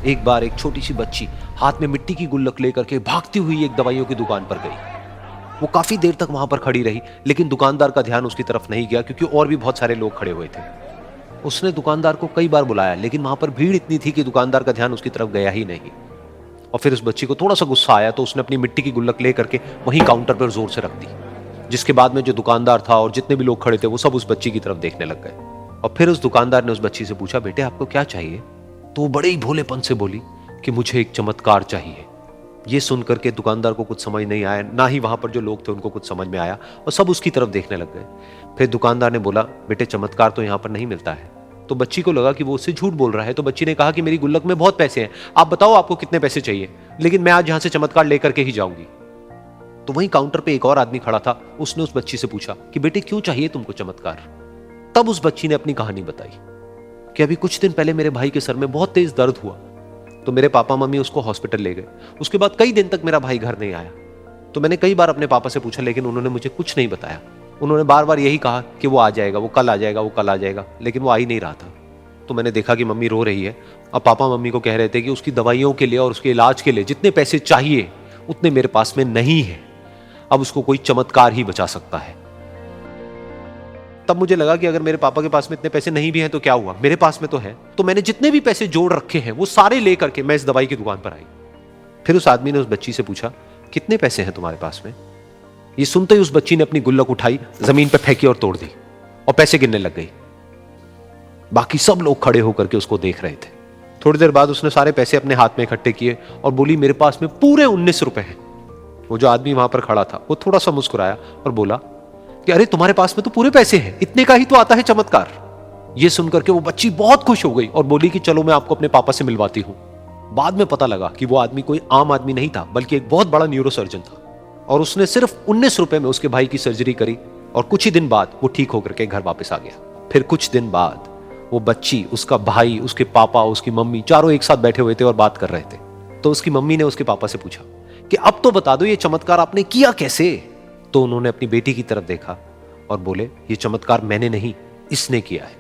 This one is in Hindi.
एक बार एक छोटी सी बच्ची हाथ में मिट्टी की गुल्लक लेकर के भागती हुई एक दवाइयों की दुकान पर गई। वो काफी देर तक वहां पर खड़ी रही, लेकिन दुकानदार का ध्यान उसकी तरफ नहीं गया क्योंकि और भी बहुत सारे लोग खड़े हुए थे। उसने दुकानदार को कई बार बुलाया, लेकिन वहां पर भीड़ इतनी थी कि दुकानदार का ध्यान उसकी तरफ गया ही नहीं। और फिर उस बच्ची को थोड़ा सा गुस्सा आया तो उसने अपनी मिट्टी की गुल्लक लेकर के वहीं काउंटर पर जोर से रख दी, जिसके बाद में जो दुकानदार था और जितने भी लोग खड़े थे वो सब उस बच्ची की तरफ देखने लग गए। और फिर उस दुकानदार ने उस बच्ची से पूछा, बेटे आपको क्या चाहिए? तो वो बड़े ही भोलेपन से बोली कि मुझे एक चमत्कार चाहिए। ये सुनकर के दुकानदार को कुछ समझ नहीं आया, ना ही वहां पर जो लोग थे उनको कुछ समझ में आया, और सब उसकी तरफ देखने लग गए। फिर दुकानदार ने बोला, बेटे चमत्कार तो यहाँ पर नहीं मिलता है। तो बच्ची को लगा कि वो उससे झूठ बोल रहा है, तो बच्ची ने कहा कि मेरी गुल्लक में बहुत पैसे हैं, आप बताओ आपको कितने पैसे चाहिए, लेकिन मैं आज यहां से चमत्कार लेकर के ही जाऊंगी। तो वहीं काउंटर पे एक और आदमी खड़ा था, उसने उस बच्ची से पूछा कि बेटे क्यों चाहिए तुमको चमत्कार? तब उस बच्ची ने अपनी कहानी बताई कि अभी कुछ दिन पहले मेरे भाई के सर में बहुत तेज दर्द हुआ, तो मेरे पापा मम्मी उसको हॉस्पिटल ले गए। उसके बाद कई दिन तक मेरा भाई घर नहीं आया। तो मैंने कई बार अपने पापा से पूछा, लेकिन उन्होंने मुझे कुछ नहीं बताया। उन्होंने बार बार यही कहा कि वो आ जाएगा, वो कल आ जाएगा, वो कल आ जाएगा, लेकिन वो आ ही नहीं रहा था। तो मैंने देखा कि मम्मी रो रही है। अब पापा मम्मी को कह रहे थे कि उसकी दवाइयों के लिए और उसके इलाज के लिए जितने पैसे चाहिए उतने मेरे पास में नहीं है, अब उसको कोई चमत्कार ही बचा सकता है। तब मुझे लगा कि अगर मेरे पापा के पास में इतने पैसे नहीं भी हैं तो क्या हुआ, मेरे पास में तो है। तो मैंने जितने भी पैसे जोड़ रखे हैं वो सारे लेकर के मैं इस दवाई की दुकान पर आई। फिर उस आदमी ने उस बच्ची से पूछा, कितने पैसे हैं तुम्हारे पास में? ये सुनते ही उस बच्ची ने अपनी गुल्लक उठाई, जमीन पर फेंकी और तोड़ दी, और पैसे गिनने लग गई। बाकी सब लोग खड़े होकर के उसको देख रहे थे। थोड़ी देर बाद उसने सारे पैसे अपने हाथ में इकट्ठे किए और बोली, मेरे पास में पूरे 19 रुपए हैं। वो जो आदमी वहां पर खड़ा था वो थोड़ा सा मुस्कुराया और बोला कि अरे तुम्हारे पास में तो पूरे पैसे हैं, इतने का ही तो आता है चमत्कार। ये सुनकर के वो बच्ची बहुत खुश हो गई और बोली कि चलो मैं आपको अपने पापा से मिलवाती हूं। बाद में पता लगा कि वो आदमी कोई आम आदमी नहीं था, बल्कि एक बहुत बड़ा न्यूरोसर्जन था, और उसने सिर्फ 19 रुपए में उसके भाई की सर्जरी करी, और कुछ ही दिन बाद वो ठीक होकर के घर वापस आ गया। फिर कुछ दिन बाद वो बच्ची, उसका भाई, उसके पापा, उसकी मम्मी, चारों एक साथ बैठे हुए थे और बात कर रहे थे। तो उसकी मम्मी ने उसके पापा से पूछा कि अब तो बता दो ये चमत्कार आपने किया कैसे? तो उन्होंने अपनी बेटी की तरफ देखा और बोले, ये चमत्कार मैंने नहीं, इसने किया है।